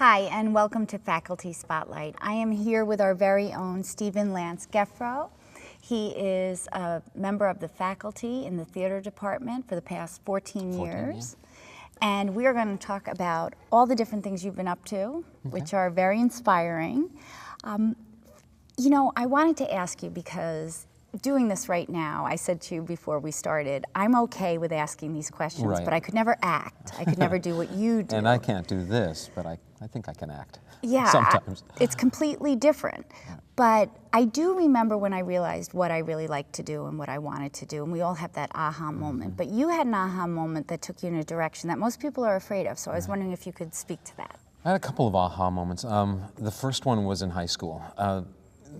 Hi, and welcome to Faculty Spotlight. I am here with our very own Stephen Lance Geffro. He is a member of the faculty in the theater department for the past 14 years. And we are going to talk about all the different things you've been up to, which are very inspiring. You know, I wanted to ask you because doing this right now, I said to you before we started, I'm okay with asking these questions, but I could never act. I could never do what you do. And I can't do this, but I think I can act. Yeah, sometimes. It's completely different. But I do remember when I realized what I really liked to do and what I wanted to do, and we all have that aha moment. But you had an aha moment that took you in a direction that most people are afraid of, so I was wondering if you could speak to that. I had a couple of aha moments. The first one was in high school.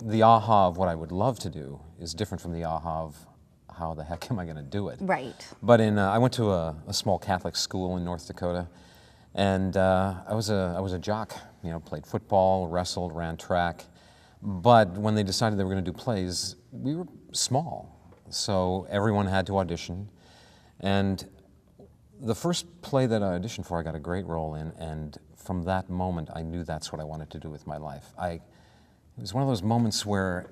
The aha of what I would love to do is different from the aha of how the heck am I going to do it. Right. But I went to a small Catholic school in North Dakota, and I was a jock. You know, played football, wrestled, ran track. But when they decided they were going to do plays, we were small, so everyone had to audition. And the first play that I auditioned for, I got a great role in, and from that moment, I knew that's what I wanted to do with my life. It was one of those moments where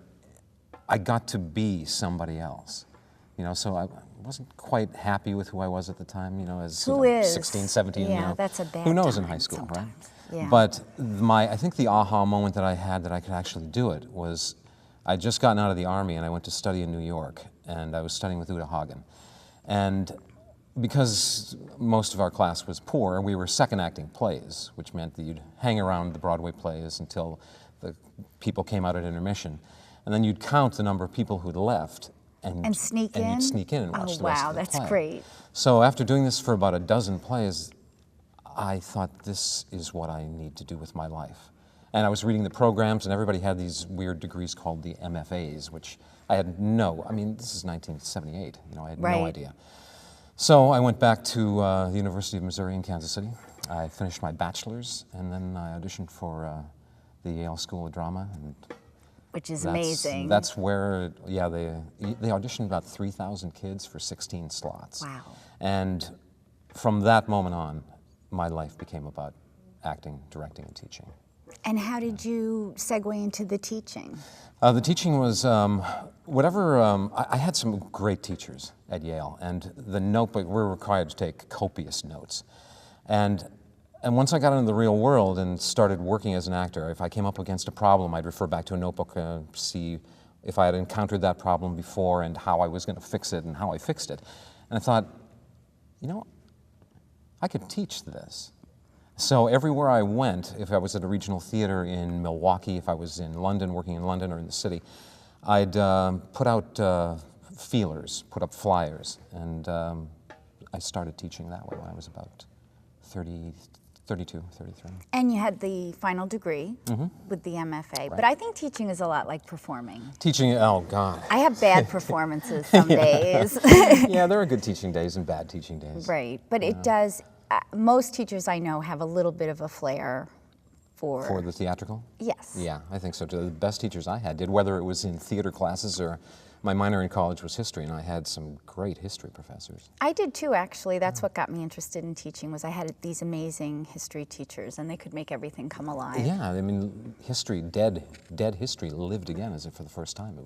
I got to be somebody else. You know, so I wasn't quite happy with who I was at the time, you know, as 16, 17, yeah, you know. that's a bad who knows time in high school, sometimes. right? Yeah. But I think the aha moment that I had that I could actually do it was I'd just gotten out of the Army and I went to study in New York, and I was studying with Uta Hagen. And because most of our class was poor, we were second acting plays, which meant that you'd hang around the Broadway plays until the people came out at intermission. And then you'd count the number of people who'd left and sneak in? And you'd sneak in and watch the rest of the play. Wow, that's great. So after doing this for about a dozen plays, I thought, this is what I need to do with my life. And I was reading the programs, and everybody had these weird degrees called the MFAs, which I had I mean, this is 1978, you know, I had no idea. So I went back to the University of Missouri in Kansas City. I finished my bachelor's, and then I auditioned for the Yale School of Drama. Which is amazing. That's where, yeah, they auditioned about 3,000 kids for 16 slots. Wow. And from that moment on, my life became about acting, directing, and teaching. And how did you segue into the teaching? The teaching was I had some great teachers at Yale, and the notebook, we're required to take copious notes. And once I got into the real world and started working as an actor, if I came up against a problem, I'd refer back to a notebook, see if I had encountered that problem before and how I was going to fix it and how I fixed it. And I thought, you know, I could teach this. So everywhere I went, if I was at a regional theater in Milwaukee, if I was in London, working in London or in the city, I'd put out feelers, put up flyers, and I started teaching that way when I was about 32, 33. And you had the final degree with the MFA, but I think teaching is a lot like performing. Teaching, oh God. I have bad performances some days. Yeah, there are good teaching days and bad teaching days. Right, but it does, most teachers I know have a little bit of a flair for... For the theatrical? Yes. Yeah, I think so too. The best teachers I had did, whether it was in theater classes or my minor in college was history, and I had some great history professors. I did too, actually. That's what got me interested in teaching, was I had these amazing history teachers, and they could make everything come alive. Yeah, I mean, history, dead history lived again as if for the first time.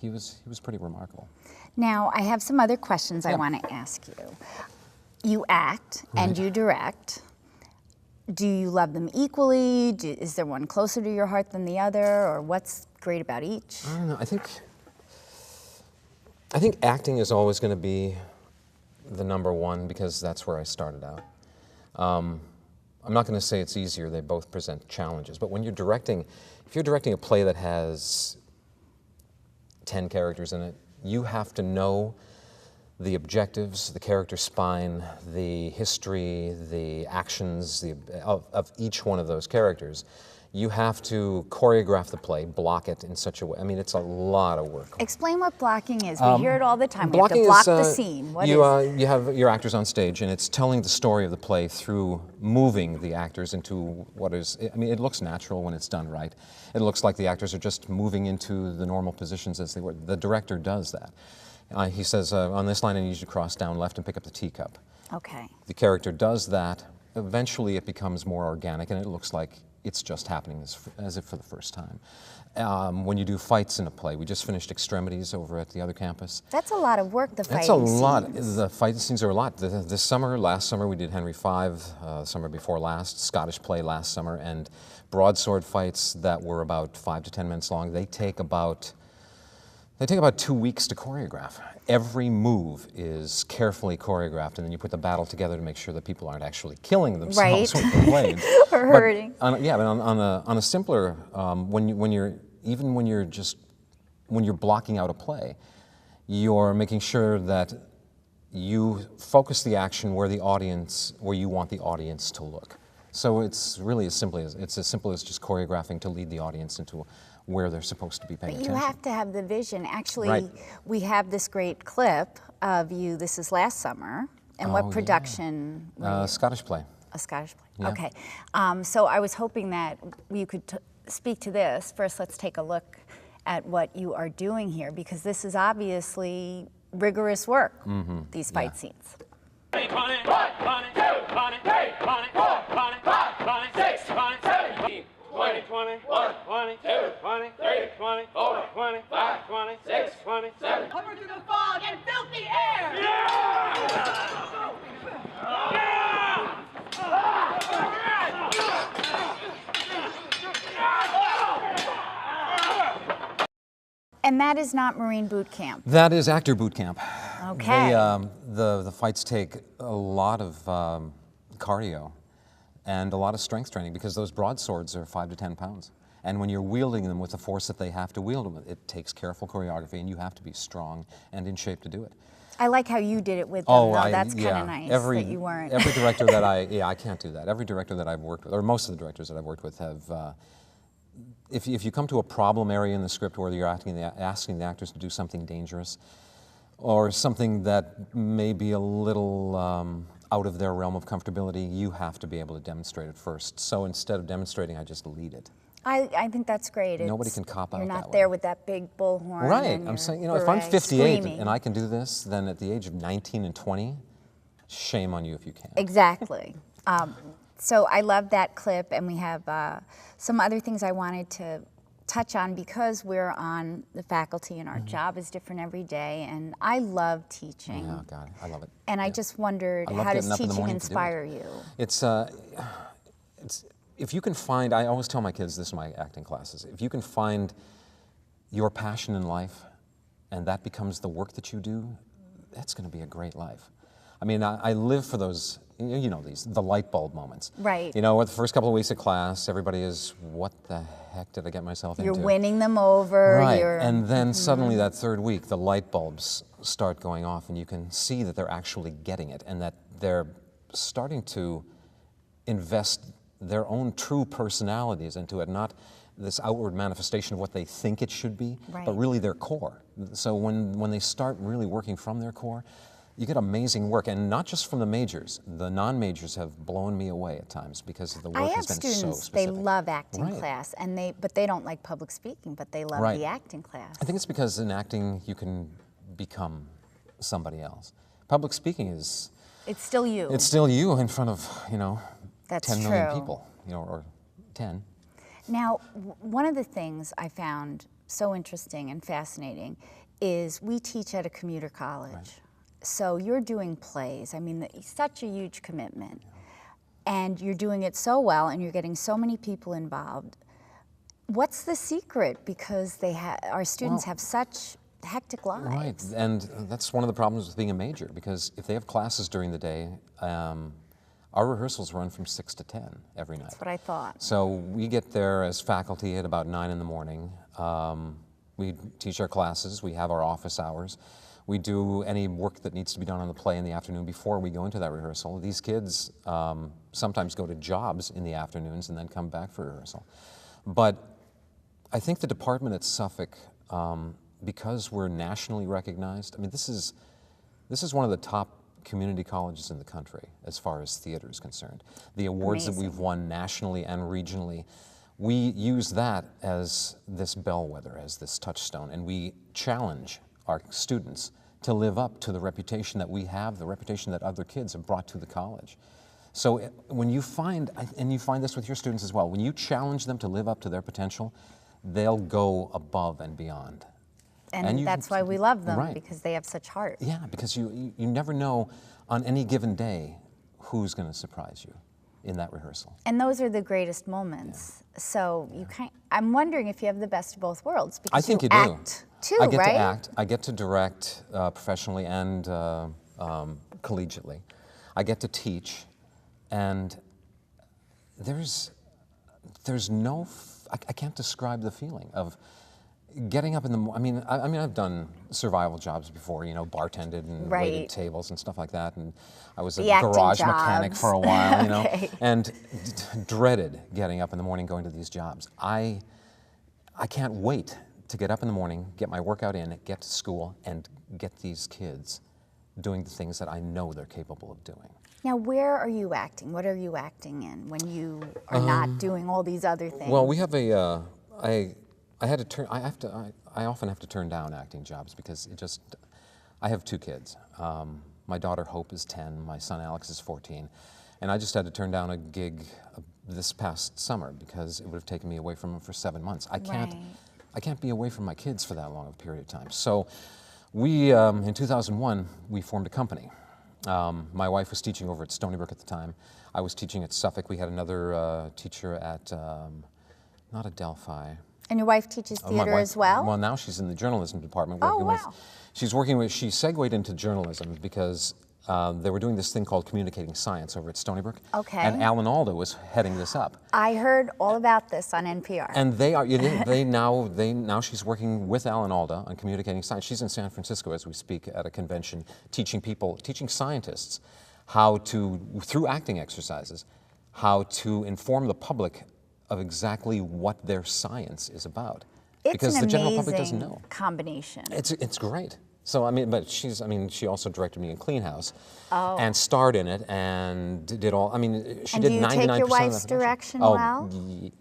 He was pretty remarkable. Now, I have some other questions I want to ask you. You act and you direct. Do you love them equally? Is there one closer to your heart than the other, or what's great about each? I don't know. I think acting is always going to be the number one because that's where I started out. I'm not going to say it's easier. They both present challenges. But when you're directing, if you're directing a play that has 10 characters in it, you have to know the objectives, the character spine, the history, the actions of each one of those characters. You have to choreograph the play, block it in such a way. I mean, it's a lot of work. Explain what blocking is. We hear it all the time. We have to Blocking block is, the scene. What is it? You have your actors on stage, and it's telling the story of the play through moving the actors into what is, I mean, it looks natural when it's done right. It looks like the actors are just moving into the normal positions as they were. The director does that. He says, on this line, I need you to cross down left and pick up the teacup. Okay. The character does that eventually it becomes more organic and it looks like it's just happening as if for the first time. When you do fights in a play, we just finished Extremities over at the other campus. That's a lot of work, the fighting That's a lot. scenes. The fighting scenes are a lot. This summer, last summer, we did Henry V, summer before last, Scottish play last summer, and broadsword fights that were about 5 to 10 minutes long. They take about 2 weeks to choreograph. Every move is carefully choreographed, and then you put the battle together to make sure that people aren't actually killing themselves Right. with the blades. Or hurting. But on a simpler, when you're blocking out a play, you're making sure that you focus the action where you want the audience to look. So it's really as simple as just choreographing to lead the audience into where they're supposed to be paying You attention. have to have the vision. Actually, Right. we have this great clip of you. This is last summer. And what Oh, production? were you- Scottish play. A Scottish play. Yeah. Okay. So I was hoping that you could speak to this. First, let's take a look at what you are doing here, because this is obviously rigorous work, these fight scenes. 20, 1, 2, 20, 3, 20, 4, 20, 5, 20, 6, 20, 17, 20, 20, 1, 20, 2, 20, 3, 20, 4, 20, 5, 20, 6, 20, 7. Over through the fog and filthy air! And that is not Marine boot camp. That is actor boot camp. Okay. The fights take a lot of cardio and a lot of strength training, because those broadswords are 5 to 10 pounds. And when you're wielding them with the force that they have to wield them, it takes careful choreography, and you have to be strong and in shape to do it. I like how you did it with them. though. That's kind of nice that you weren't. Every director that I can't do that. Every director that I've worked with, or most of the directors that I've worked with, have. If you come to a problem area in the script where you're asking the actors to do something dangerous, or something that may be a little out of their realm of comfortability, you have to be able to demonstrate it first. So instead of demonstrating, I just lead it. I think that's great. Nobody can cop out You're that not way. there with that big bullhorn. Right. and I'm your saying, if I'm beret 58 screaming. and I can do this, then at the age of 19 and 20, shame on you if you can't. Exactly. So I love that clip, and we have some other things I wanted to touch on, because we're on the faculty and our job is different every day, and I love teaching. Oh God, I love it. And I just wondered, I love how does getting up in the teaching morning to do it. inspire you? It's if you can find. I always tell my kids this in my acting classes. If you can find your passion in life, and that becomes the work that you do, that's going to be a great life. I mean, I live for those. You know the light bulb moments. Right. You know, the first couple of weeks of class, everybody is, what the heck did I get myself You're into? winning them over. Right, You're, and then suddenly that third week, the light bulbs start going off, and you can see that they're actually getting it, and that they're starting to invest their own true personalities into it, not this outward manifestation of what they think it should be, Right. but really their core. So when they start really working from their core, you get amazing work, and not just from the majors. The non-majors have blown me away at times, because the work I have has been so students, they specific. love acting Right. class, and but they don't like public speaking, but they love Right. the acting class. I think it's because in acting you can become somebody else. Public speaking is, It's still you. it's still you in front of, That's 10 million true. people, or 10. Now, one of the things I found so interesting and fascinating is we teach at a commuter college. So you're doing plays. I mean, such a huge commitment. And you're doing it so well, and you're getting so many people involved. What's the secret? Because our students have such hectic lives. Right, and that's one of the problems with being a major, because if they have classes during the day, our rehearsals run from 6 to 10 every night. That's what I thought. So we get there as faculty at about 9 in the morning. We teach our classes, we have our office hours. We do any work that needs to be done on the play in the afternoon before we go into that rehearsal. These kids sometimes go to jobs in the afternoons and then come back for rehearsal. But I think the department at Suffolk, because we're nationally recognized, I mean, this is one of the top community colleges in the country as far as theater is concerned. The awards that we've Amazing. won nationally and regionally, we use that as this bellwether, as this touchstone, and we challenge our students to live up to the reputation that we have, the reputation that other kids have brought to the college. So when you find, and you find this with your students as well, when you challenge them to live up to their potential, they'll go above and beyond. And you- that's why we love them, right. because they have such heart. Yeah, because you never know on any given day who's going to surprise you in that rehearsal. And those are the greatest moments. So I'm wondering if you have the best of both worlds, because I think you, you do. act too, I get right? to act. I get to direct professionally and collegiately. I get to teach, and there's no. I can't describe the feeling of getting up in the morning. I mean, I've done survival jobs before. You know, bartended and Right. waited tables and stuff like that. And I was a The acting garage mechanic jobs. for a while. You know, Okay. and dreaded getting up in the morning going to these jobs. I can't wait to get up in the morning, get my workout in, get to school, and get these kids doing the things that I know they're capable of doing. Now, where are you acting? What are you acting in when you are not doing all these other things? Well, we have a. I had to turn. I often have to turn down acting jobs because I have two kids. My daughter Hope is 10. My son Alex is 14, and I just had to turn down a gig this past summer because it would have taken me away from them for 7 months. I can't be away from my kids for that long of a period of time. So, we in 2001 we formed a company. My wife was teaching over at Stony Brook at the time. I was teaching at Suffolk. We had another teacher at not at Delphi. And your wife teaches My theater wife- as well? Well, now she's in the journalism department. Oh, Working wow. with, she's working with. She segued into journalism because they were doing this thing called Communicating Science over at Stony Brook. Okay. And Alan Alda was heading this up. I heard all about this on NPR. And now she's working with Alan Alda on Communicating Science. She's in San Francisco as we speak at a convention, teaching scientists how to, through acting exercises, how to inform the public of exactly what their science is about. It's because an the general public doesn't amazing know. combination. It's great. So but she also directed me in Clean House, Oh. and starred in it, and did all. She And did do you 99% take your of wife's the production. direction Oh, well?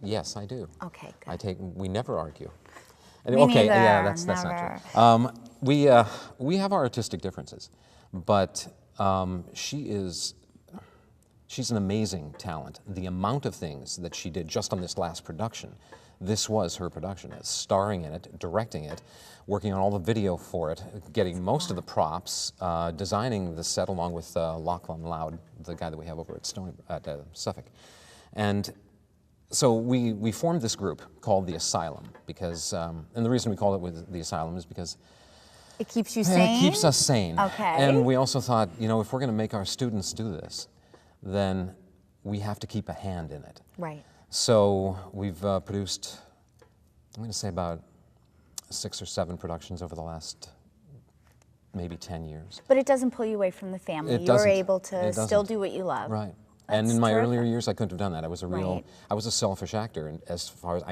Yes, I do. Okay, good. We never argue. Me Okay, neither, yeah, that's not never. true. We have our artistic differences, but she's an amazing talent. The amount of things that she did just on this last production, this was her production, starring in it, directing it, working on all the video for it, getting most of the props, designing the set along with Lachlan Loud, the guy that we have over at Suffolk. And so we formed this group called The Asylum because, and the reason we called it The Asylum is because It keeps you sane? it keeps us sane. Okay. And we also thought, if we're going to make our students do this, then we have to keep a hand in it. Right. So we've produced, I'm going to say about 6 or 7 productions over the last maybe 10 years. But it doesn't pull you away from the family. It You're doesn't. able to It still doesn't. do what you love. Right. And That's in my terrific. earlier years, I couldn't have done that. I was Right. I was a selfish actor, and as far as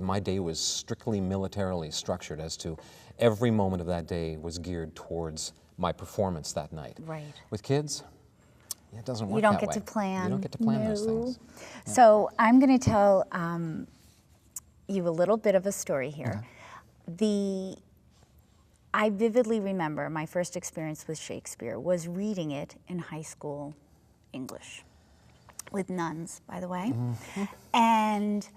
my day was strictly militarily structured as to every moment of that day was geared towards my performance that night. Right. With kids, it doesn't work You don't that get way. to plan. You don't get to plan those No. things. So I'm going to tell you a little bit of a story here. I vividly remember my first experience with Shakespeare was reading it in high school English, with nuns, by the way, and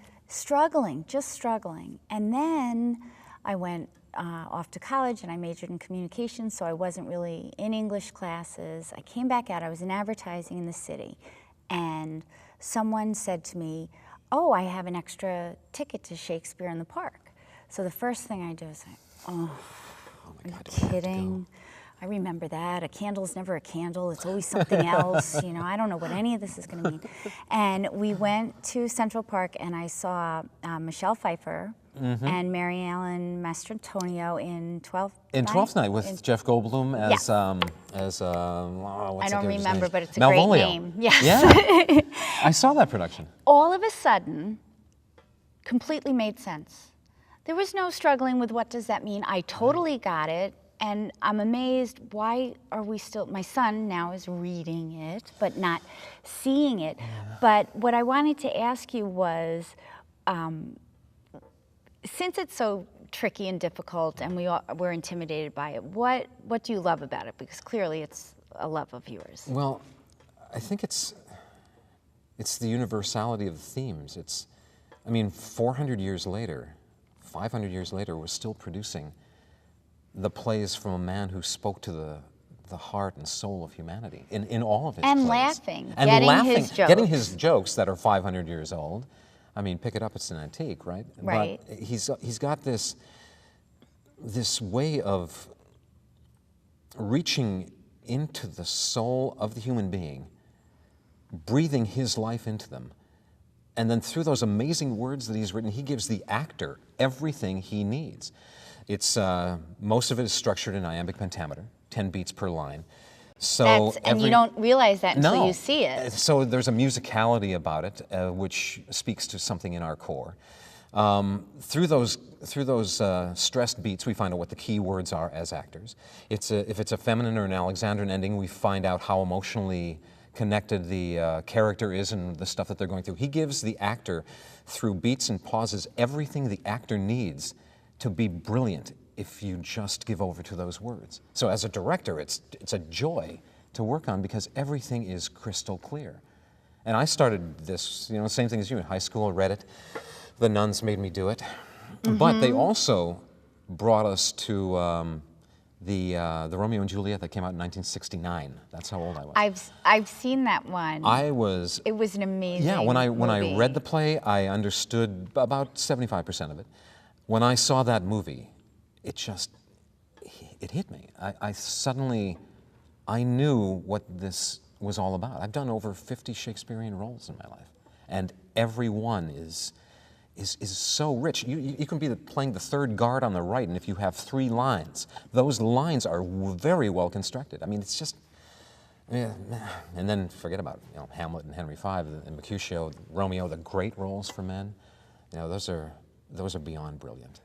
just struggling. And then I went off to college and I majored in communications, so I wasn't really in English classes. I came back out, I was in advertising in the city, and someone said to me, "Oh, I have an extra ticket to Shakespeare in the Park." So the first thing I do is, are you kidding? I remember that. A candle's never a candle. It's always something else. I don't know what any of this is going to mean. And we went to Central Park, and I saw Michelle Pfeiffer and Mary Ellen Mastrantonio in 12th In Twelfth Night with Jeff Goldblum as what's I the don't character's remember, name? but it's a Malvolio. great name. Yes. Yeah. I saw that production. All of a sudden, completely made sense. There was no struggling with what does that mean. I totally got it, and I'm amazed, why are we still, my son now is reading it, but not seeing it. But what I wanted to ask you was, since it's so tricky and difficult and we're intimidated by it, what do you love about it? Because clearly it's a love of yours. Well, I think it's It's the universality of the themes. I mean, 400 years later, 500 years later, we're still producing the plays from a man who spoke to the heart and soul of humanity in all of his And plays. laughing, And getting laughing, his jokes. getting his jokes that are 500 years old. I mean, pick it up, it's an antique, right? Right. But he's got this way of reaching into the soul of the human being, breathing his life into them. And then through those amazing words that he's written, he gives the actor everything he needs. It's most of it is structured in iambic pentameter, 10 beats per line. So and you don't realize that until you see it. So there's a musicality about it, which speaks to something in our core. Through those stressed beats, we find out what the key words are as actors. If it's a feminine or an Alexandrine ending, we find out how emotionally connected the character is and the stuff that they're going through. He gives the actor, through beats and pauses, everything the actor needs to be brilliant if you just give over to those words. So as a director, it's a joy to work on because everything is crystal clear. And I started this, same thing as you, in high school. I read it. The nuns made me do it. But they also brought us to the Romeo and Juliet that came out in 1969. That's how old I was. I've seen that one. It was an amazing when I movie. read the play, I understood about 75% of it. When I saw that movie, it hit me. I knew what this was all about. I've done over 50 Shakespearean roles in my life, and every one is so rich. You can be playing the third guard on the right, and if you have 3 lines, those lines are very well constructed. I mean, it's just, and then forget about Hamlet and Henry V and Mercutio, Romeo, the great roles for men. Those are beyond brilliant.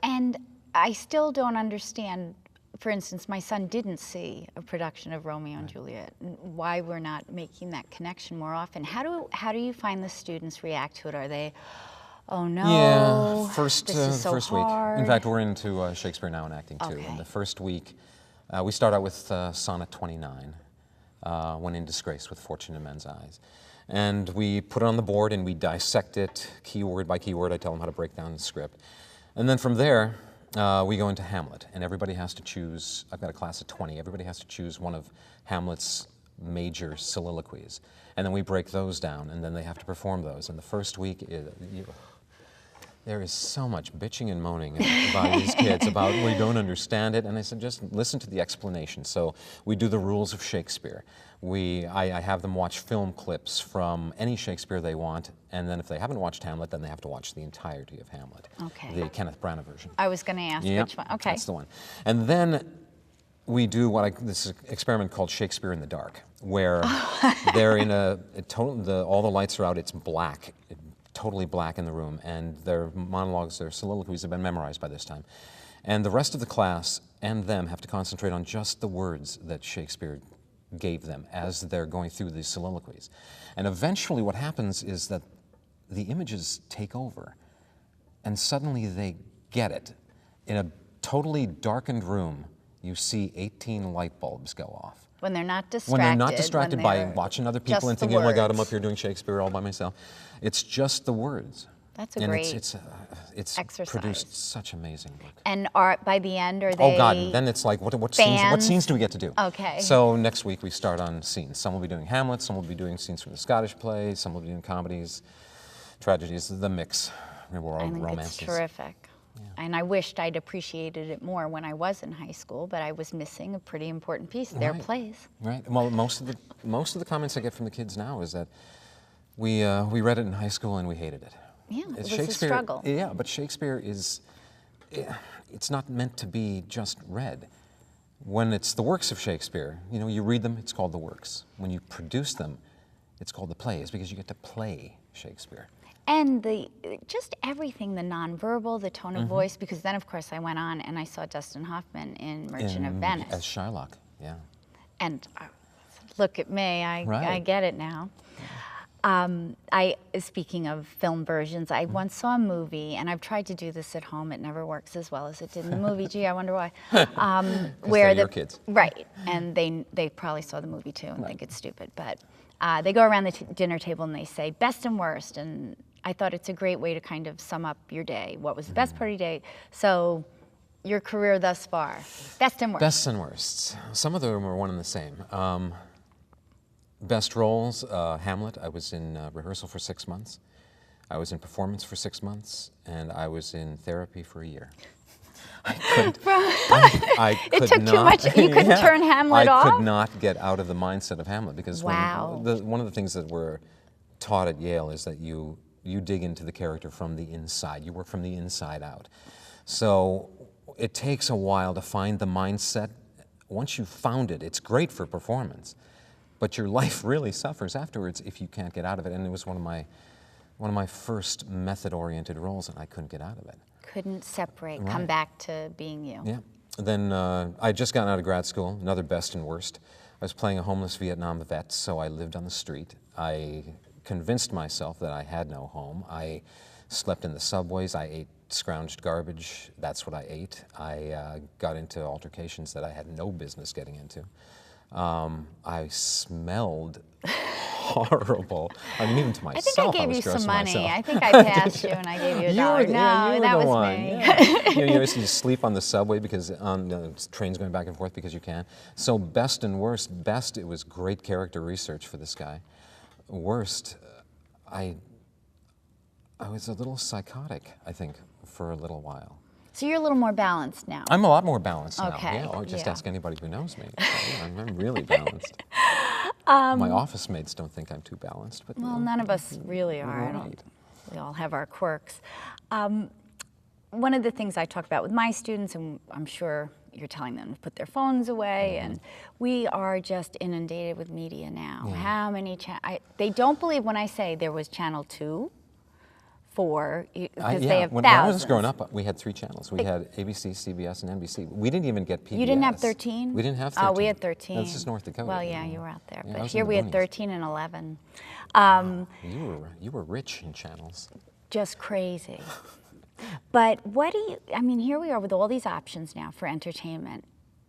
And I still don't understand. For instance, my son didn't see a production of Romeo and Juliet. Why we're not making that connection more often? How do you find the students react to it? Are they, oh no, yeah, first week. hard. In fact, we're into Shakespeare Now and acting too. Okay. And the first week, we start out with Sonnet 29, When in Disgrace with Fortune in Men's Eyes. And we put it on the board and we dissect it keyword by keyword. I tell them how to break down the script. And then from there, we go into Hamlet, and everybody has to choose. I've got a class of 20. Everybody has to choose one of Hamlet's major soliloquies. And then we break those down, and then they have to perform those. And the first week, there is so much bitching and moaning about these kids about we don't understand it. And I said, just listen to the explanation. So we do the rules of Shakespeare. I have them watch film clips from any Shakespeare they want, and then if they haven't watched Hamlet, then they have to watch the entirety of Hamlet. Okay. The Kenneth Branagh version. I was going to ask which one. Okay. That's the one. And then we do this experiment called Shakespeare in the Dark, where they're in all the lights are out, it's black, totally black in the room, and their monologues, their soliloquies have been memorized by this time. And the rest of the class and them have to concentrate on just the words that Shakespeare gave them as they're going through these soliloquies. And eventually what happens is that the images take over, and suddenly they get it. In a totally darkened room, you see 18 light bulbs go off. When they're not distracted. When they're not distracted by watching other people and thinking, oh my God, I'm up here doing Shakespeare all by myself. It's just the words. That's a great it's exercise. Produced such amazing work. And by the end, are they Oh God, then it's like, what scenes do we get to do? Okay. So next week we start on scenes. Some will be doing Hamlet, some will be doing scenes from the Scottish play, some will be doing comedies, tragedies, the mix. I think romances. it's terrific. Yeah. And I wished I'd appreciated it more when I was in high school, but I was missing a pretty important piece. Their plays. Right. Well, most of the comments I get from the kids now is that we read it in high school and we hated it. Yeah, it was a struggle. Yeah, but Shakespeare it's not meant to be just read. When it's the works of Shakespeare, you read them, it's called the works. When you produce them, it's called the plays, because you get to play Shakespeare. And just everything, the nonverbal, the tone of voice, because then, of course, I went on and I saw Dustin Hoffman in Merchant of Venice. As Shylock, yeah. And look at me, I get it now. Speaking of film versions, I once saw a movie, and I've tried to do this at home. It never works as well as it did in the movie. Gee, I wonder why. Where your kids. Right, and they probably saw the movie too and think it's stupid. But they go around the dinner table and they say best and worst, and I thought it's a great way to kind of sum up your day. What was the best part of your day? So your career thus far, best and worst. Best and worsts. Some of them are one and the same. Best roles, Hamlet. I was in rehearsal for 6 months. I was in performance for 6 months, and I was in therapy for a year. I could It took too much. You couldn't turn Hamlet off? I could not get out of the mindset of Hamlet because Wow. one of the things that we're taught at Yale is that you dig into the character from the inside. You work from the inside out. So it takes a while to find the mindset. Once you've found it, it's great for performance, but your life really suffers afterwards if you can't get out of it. And it was one of my first method-oriented roles, and I couldn't get out of it. Couldn't separate, Right. come back to being you. Yeah. Then I had just gotten out of grad school, another best and worst. I was playing a homeless Vietnam vet, so I lived on the street. I convinced myself that I had no home. I slept in the subways. I ate scrounged garbage. That's what I ate. I got into altercations that I had no business getting into. I smelled horrible. I mean, even to I myself, think I gave was you gross some to money. myself. I think I passed you and I gave you $1. You were No, that the was one. me. Yeah. You used to sleep on the subway because on trains going back and forth because you can. So best and worst. Best, it was great character research for this guy. Worst, I was a little psychotic, I think, for a little while. So you're a little more balanced now. I'm a lot more balanced now. Okay, Yeah, or just yeah. ask anybody who knows me. Yeah, I'm really balanced. My office mates don't think I'm too balanced, but Well, none of us really are. I don't- Right. We all have our quirks. One of the things I talk about with my students, and I'm sure you're telling them to put their phones away, and we are just inundated with media now. How many they don't believe when I say there was Channel 2, 4, because they have when thousands. I was growing up, we had 3 channels. We had ABC, CBS, and NBC. We didn't even get PBS. You didn't have 13? We didn't have 13. Oh, we had 13. No, this is North Dakota. Well, yeah, you were out there. Yeah, I But was here in the we had boonies. 13 and 11. You were rich in channels. Just crazy. But what do you, I mean, here we are with all these options now for entertainment,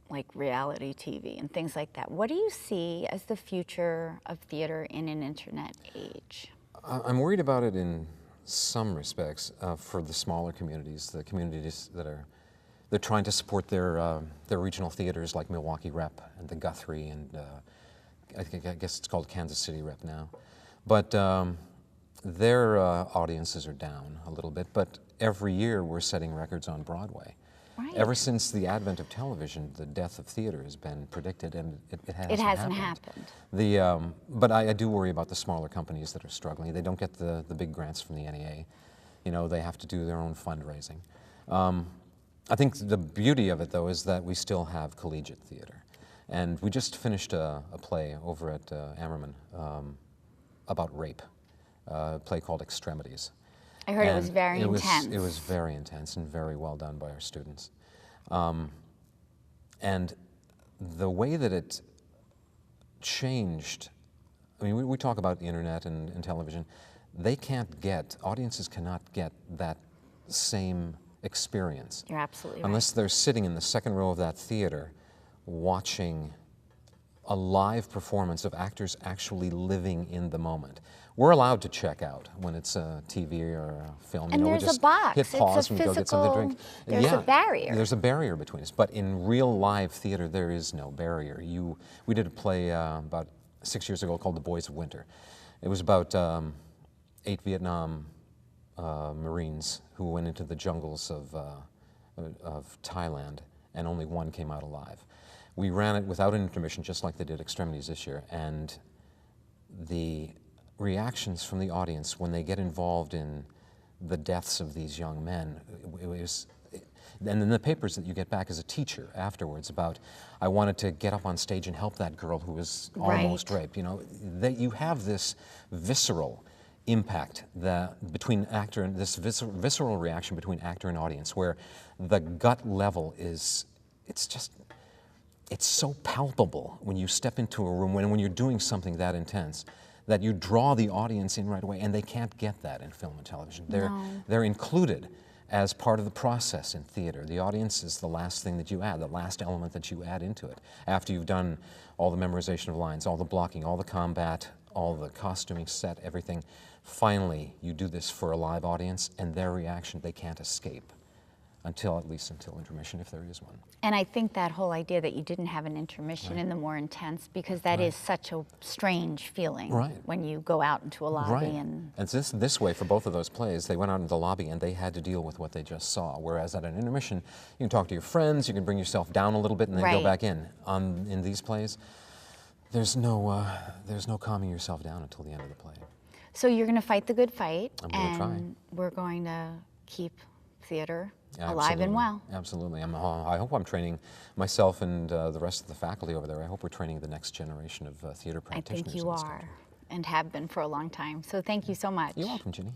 like reality TV and things like that. What do you see as the future of theater in an internet age? I'm worried about it in some respects for the smaller communities, the communities that they're trying to support their regional theaters like Milwaukee Rep and the Guthrie and I guess it's called Kansas City Rep now. But their audiences are down a little bit, but every year we're setting records on Broadway. Right. Ever since the advent of television, the death of theater has been predicted, and it hasn't happened. But I do worry about the smaller companies that are struggling. They don't get the big grants from the NEA. You know, they have to do their own fundraising. I think the beauty of it, though, is that we still have collegiate theater. And we just finished a play over at Ammerman about rape, a play called Extremities. I heard it was And very intense. It was very intense and very well done by our students. And the way that it changed, I mean, we talk about the internet and television. Audiences cannot get that same experience. You're absolutely right. Unless they're sitting in the second row of that theater watching a live performance of actors actually living in the moment. We're allowed to check out when it's a TV or a film. And we there's a just box. hit It's a pause and we go get something to drink. physical- there's a barrier. There's a barrier between us. But in real live theater, there is no barrier. We did a play about 6 years ago called The Boys of Winter. It was about 8 Vietnam Marines who went into the jungles of Thailand, and only one came out alive. We ran it without an intermission, just like they did Extremities this year, and the reactions from the audience when they get involved in the deaths of these young men, and then the papers that you get back as a teacher afterwards about, I wanted to get up on stage and help that girl who was almost Right. raped. You know, you have this visceral impact between actor and this visceral reaction between actor and audience, where the gut level it's so palpable when you step into a room, when you're doing something that intense, that you draw the audience in right away, and they can't get that in film and television. They're included as part of the process in theater. The audience is the last thing that you add, the last element that you add into it. After you've done all the memorization of lines, all the blocking, all the combat, all the costuming, set, everything. Finally, you do this for a live audience, and their reaction they can't escape at least until intermission, if there is one. And I think that whole idea that you didn't have an intermission in the more intense, because that is such a strange feeling when you go out into a lobby. And it's this way for both of those plays. They went out into the lobby and they had to deal with what they just saw. Whereas at an intermission, you can talk to your friends, you can bring yourself down a little bit and then go back in. In these plays, there's no calming yourself down until the end of the play. so you're going to fight the good fight, I'm gonna try. and we're going to keep theater Yeah, alive and well. Absolutely. I hope I'm training myself and the rest of the faculty over there. I hope we're training the next generation of theater I practitioners. think you in this are, country. and have been for a long time. So thank you so much. You're welcome, Ginny.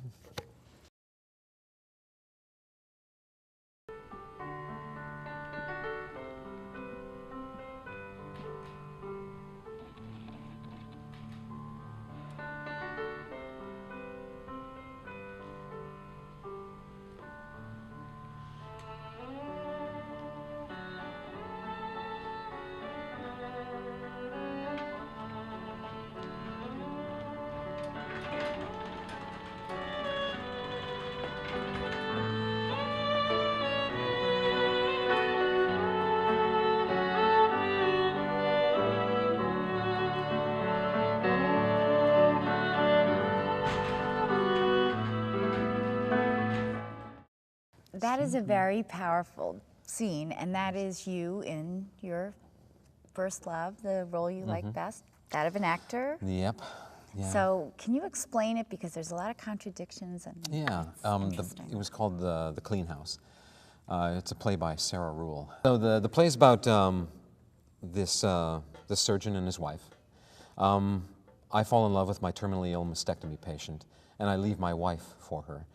That is a very powerful scene, and that is you in your first love, the role you like best, that of an actor. Yep. Yeah. So can you explain it, because there's a lot of contradictions and Yeah, interesting. it was called the Clean House. It's a play by Sarah Rule. So the play's about this surgeon and his wife. I fall in love with my terminally ill mastectomy patient, and I leave my wife for her.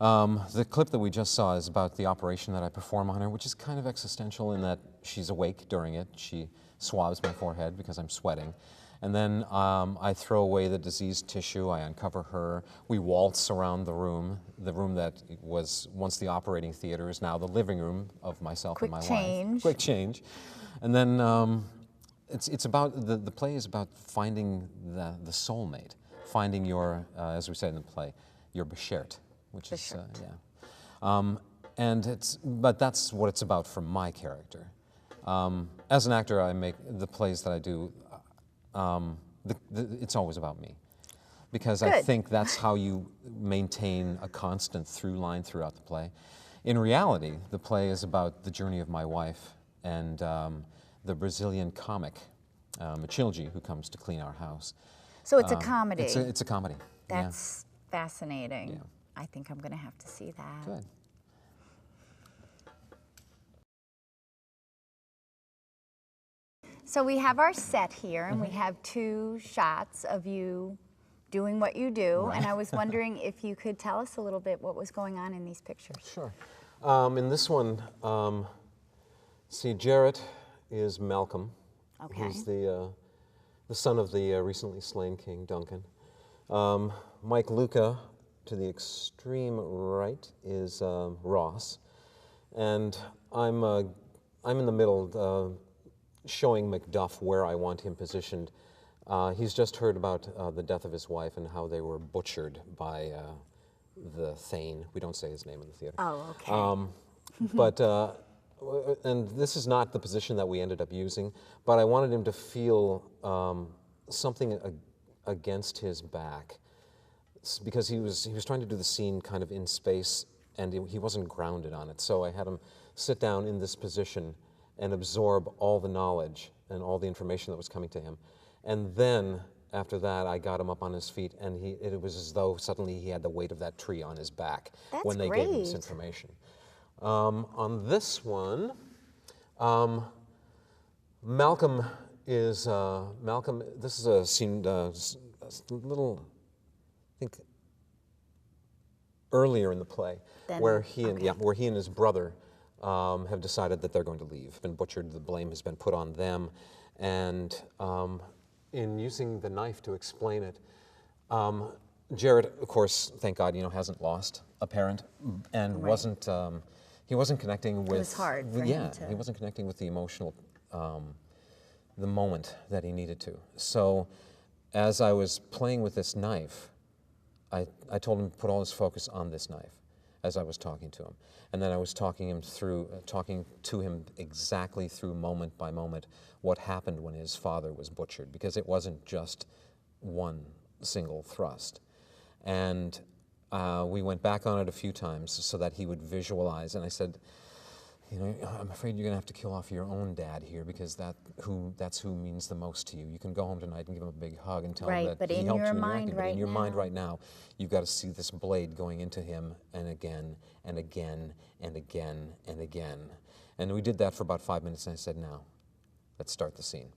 The clip that we just saw is about the operation that I perform on her, which is kind of existential in that she's awake during it. She swabs my forehead because I'm sweating. And then I throw away the diseased tissue, I uncover her, we waltz around the room that was once the operating theater is now the living room of myself and my wife. Quick change. And then it's about, the play is about finding the soulmate, finding your, as we say in the play, your beshert, which is, yeah. But that's what it's about for my character. As an actor, I make the plays that I do, it's always about me, because I think that's how you maintain a constant through line throughout the play. In reality, the play is about the journey of my wife and the Brazilian comic, Machilde, who comes to clean our house. So it's a comedy. It's a comedy. That's fascinating. Yeah. I think I'm going to have to see that. Good. So we have our set here, and we have 2 shots of you doing what you do, and I was wondering if you could tell us a little bit what was going on in these pictures. Sure. In this one, see, Jarrett is Malcolm. Okay. He's the son of the recently slain king, Duncan. Mike Luca, to the extreme right, is Ross, and I'm in the middle, showing Macduff where I want him positioned. He's just heard about the death of his wife and how they were butchered by the Thane. We don't say his name in the theater. Oh, okay. And this is not the position that we ended up using, but I wanted him to feel something against his back, because he was trying to do the scene kind of in space, and he wasn't grounded on it. So I had him sit down in this position and absorb all the knowledge and all the information that was coming to him. And then, after that, I got him up on his feet, and it was as though suddenly he had the weight of that tree on his back when they gave him this information. On this one, Malcolm is, this is a scene, a little, I think, earlier in the play, where he and his brother have decided that they're going to leave. Been butchered, the blame has been put on them, and in using the knife to explain it, Jarrett, of course, thank God, hasn't lost a parent, and he wasn't connecting with. It was hard for him to. He wasn't connecting with the emotional, the moment that he needed to. So as I was playing with this knife, I told him to put all his focus on this knife as I was talking to him. And then I was talking to him exactly through moment by moment what happened when his father was butchered, because it wasn't just one single thrust. And we went back on it a few times so that he would visualize. And I said, you know, I'm afraid you're going to have to kill off your own dad here, because that's who means the most to you. You can go home tonight and give him a big hug and tell him Right, that but he in helped your you in your mind acting. But right in your mind now- right now, you've got to see this blade going into him, and again, and again, and again, and again. And we did that for about 5 minutes, and I said, now, let's start the scene.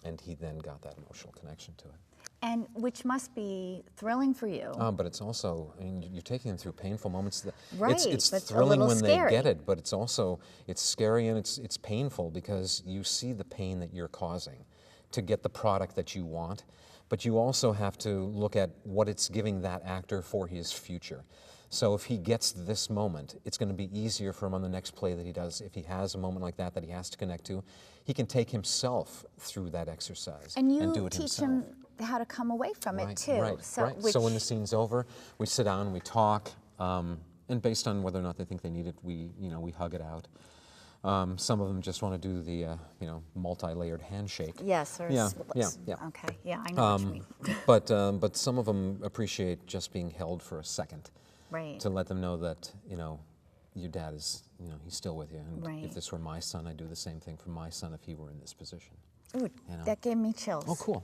And he then got that emotional connection to it. And which must be thrilling for you. But it's also, I mean, you're taking them through painful moments. Right, It's but a thrilling little when scary. they get it, but it's also, it's scary and it's painful, because you see the pain that you're causing to get the product that you want, but you also have to look at what it's giving that actor for his future. So if he gets this moment, it's going to be easier for him on the next play that he does. If he has a moment like that he has to connect to, he can take himself through that exercise And you do it teach himself. him how to come away from it too. Right, So, right. which, So when the scene's over, we sit down, we talk, and based on whether or not they think they need it, we hug it out. Some of them just want to do the multi-layered handshake. yes, or Yeah, yeah. yeah. Okay, yeah, I know what you mean. But some of them appreciate just being held for a second, Right. to let them know that your dad is he's still with you. And Right. if this were my son, I'd do the same thing for my son if he were in this position. Ooh, you know. that gave me chills. Oh, cool.